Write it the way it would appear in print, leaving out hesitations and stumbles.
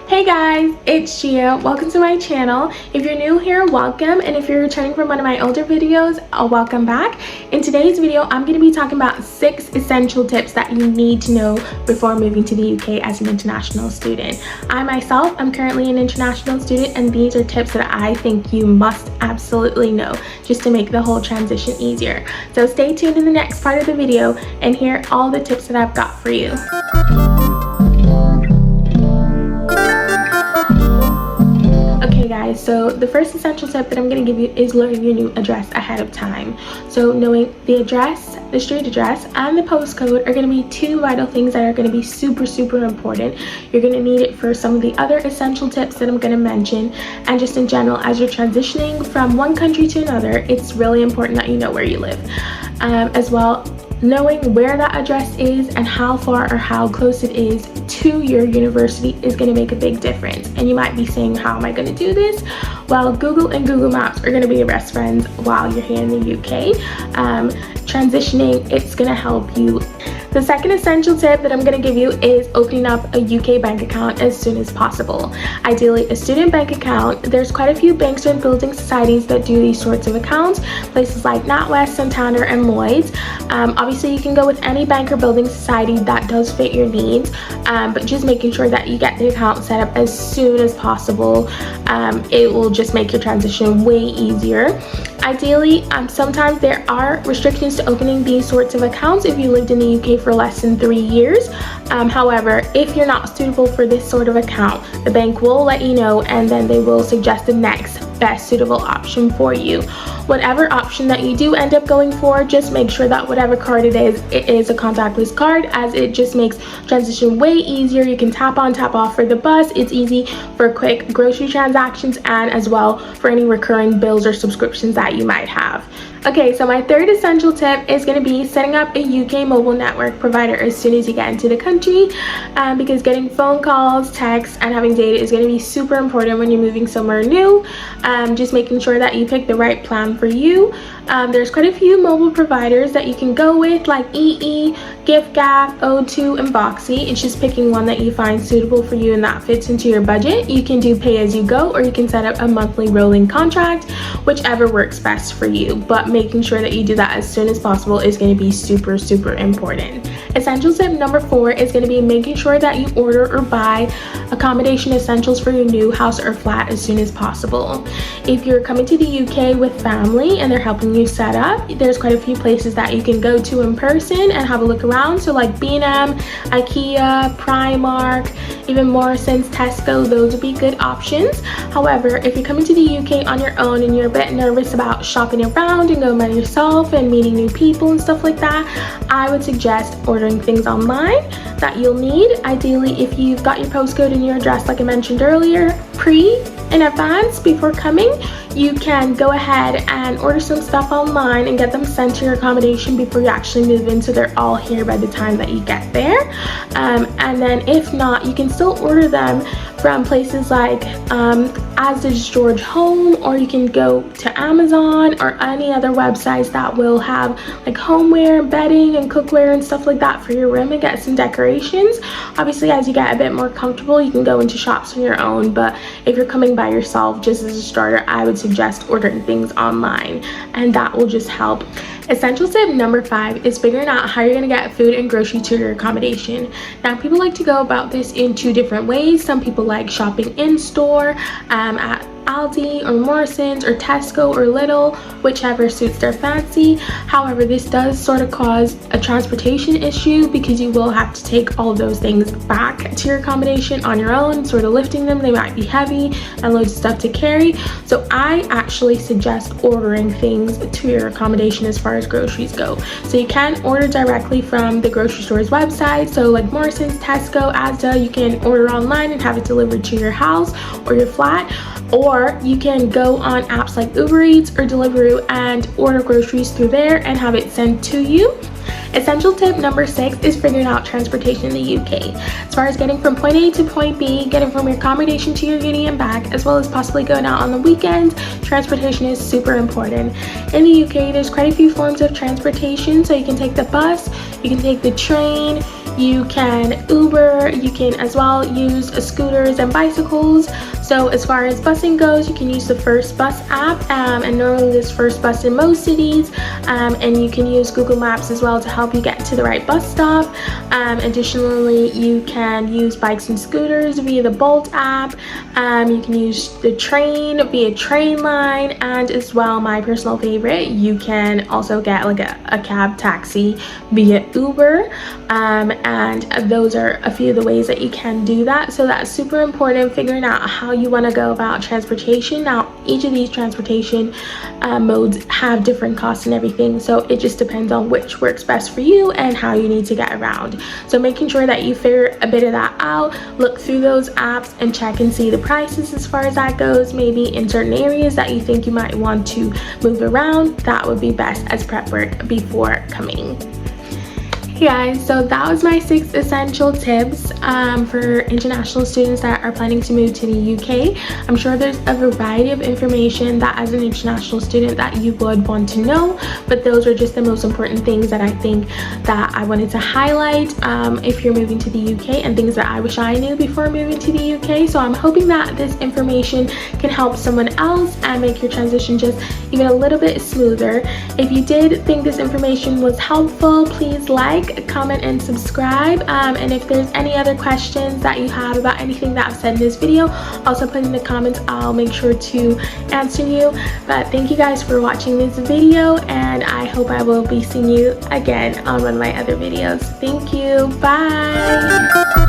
Hey guys, it's Gia. Welcome to my channel. If you're new here, welcome, and if you're returning from one of my older videos, welcome back. In today's video, I'm going to be talking about 6 essential tips that you need to know before moving to the UK as an international student. I myself am currently an international student, and these are tips that I think you must absolutely know just to make the whole transition easier. So stay tuned in the next part of the video and hear all the tips that I've got for you. Okay guys, so the first essential tip that I'm going to give you is learning your new address ahead of time. So knowing the address, the street address, and the postcode are going to be 2 vital things that are going to be super important. You're going to need it for some of the other essential tips that I'm going to mention, and just in general as you're transitioning from one country to another, it's really important that you know where you live. As well, knowing where that address is and how far or how close it is to your university is going to make a big difference. And you might be saying, how am I going to do this? Well, Google and Google Maps are going to be your best friends while you're here in the UK. Transitioning, it's going to help you. The second essential tip that I'm going to give you is opening up a UK bank account as soon as possible. Ideally, a student bank account. There's quite a few banks and building societies that do these sorts of accounts, places like NatWest, Santander, and Lloyds. Obviously, you can go with any bank or building society that does fit your needs, but just making sure that you get the account set up as soon as possible. It will just make your transition way easier. Ideally, sometimes there are restrictions to opening these sorts of accounts if you lived in the UK for less than 3 years. However, if you're not suitable for this sort of account, the bank will let you know, and then they will suggest the next best suitable option for you. Whatever option that you do end up going for, just make sure that whatever card it is a contactless card, as it just makes transition way easier. You can tap on, tap off for the bus. It's easy for quick grocery transactions, and as well for any recurring bills or subscriptions that you might have. Okay, so my third essential tip is going to be setting up a UK mobile network provider as soon as you get into the country, because getting phone calls, texts, and having data is going to be super important when you're moving somewhere new. Just making sure that you pick the right plan for you. There's quite a few mobile providers that you can go with, like EE, giffgaff, O2, and Boxy. It's just picking one that you find suitable for you and that fits into your budget. You can do pay as you go, or you can set up a monthly rolling contract, whichever works best for you. But making sure that you do that as soon as possible is going to be super important. Essential tip number 4 is going to be making sure that you order or buy accommodation essentials for your new house or flat as soon as possible. If you're coming to the UK with family and they're helping you set up, there's quite a few places that you can go to in person and have a look around. So like B&M, IKEA, Primark, even Morrison's, Tesco, those would be good options. However, if you're coming to the UK on your own and you're a bit nervous about shopping around and going by yourself and meeting new people and stuff like that, I would suggest ordering things online that you'll need. Ideally, if you've got your postcode and your address, like I mentioned earlier, in advance before coming, you can go ahead and order some stuff online and get them sent to your accommodation before you actually move in, so they're all here by the time that you get there. And then if not, you can still order them from places like Asda's George Home, or you can go to Amazon or any other websites that will have like homeware, bedding, and cookware and stuff like that for your room, and get some decorations. Obviously, as you get a bit more comfortable, you can go into shops on your own, but if you're coming by yourself just as a starter, I would suggest ordering things online, and that will just help. Essential tip number 5 is figuring out how you're going to get food and groceries to your accommodation. Now, people like to go about this in 2 different ways. Some people like shopping in store at Aldi or Morrison's or Tesco or Lidl, whichever suits their fancy. However, this does sort of cause a transportation issue, because you will have to take all of those things back to your accommodation on your own, sort of lifting them. They might be heavy and loads of stuff to carry. So I actually suggest ordering things to your accommodation as far as groceries go. So you can order directly from the grocery store's website. So like Morrison's, Tesco, Asda, you can order online and have it delivered to your house or your flat. Or you can go on apps like Uber Eats or Deliveroo and order groceries through there and have it sent to you. Essential tip number 6 is figuring out transportation in the UK. As far as getting from point A to point B, getting from your accommodation to your uni and back, as well as possibly going out on the weekends, transportation is super important. In the UK, there's quite a few forms of transportation. So you can take the bus, you can take the train, You can Uber, you can as well use scooters and bicycles. So as far as busing goes, you can use the First Bus app, and normally there's First Bus in most cities, and you can use Google Maps as well to help you get to the right bus stop. Additionally, you can use bikes and scooters via the Bolt app. You can use the train via Trainline, and as well, my personal favorite, you can also get like a cab taxi via Uber, and those are a few of the ways that you can do that. So that's super important, figuring out how you want to go about transportation. Now, each of these transportation modes have different costs and everything, so it just depends on which works best for you and how you need to get around. So making sure that you figure a bit of that out, look through those apps and check and see the prices as far as that goes. Maybe in certain areas that you think you might want to move around, that would be best as prep work before coming. Hey guys, so that was my 6 essential tips for international students that are planning to move to the UK. I'm sure there's a variety of information that as an international student that you would want to know, but those are just the most important things that I think that I wanted to highlight if you're moving to the UK, and things that I wish I knew before moving to the UK. So I'm hoping that this information can help someone else and make your transition just even a little bit smoother. If you did think this information was helpful, please like, comment, and subscribe. And if there's any other questions that you have about anything that I've said in this video, also put in the comments. I'll make sure to answer you. But thank you guys for watching this video, and I hope I will be seeing you again on one of my other videos. Thank you. Bye.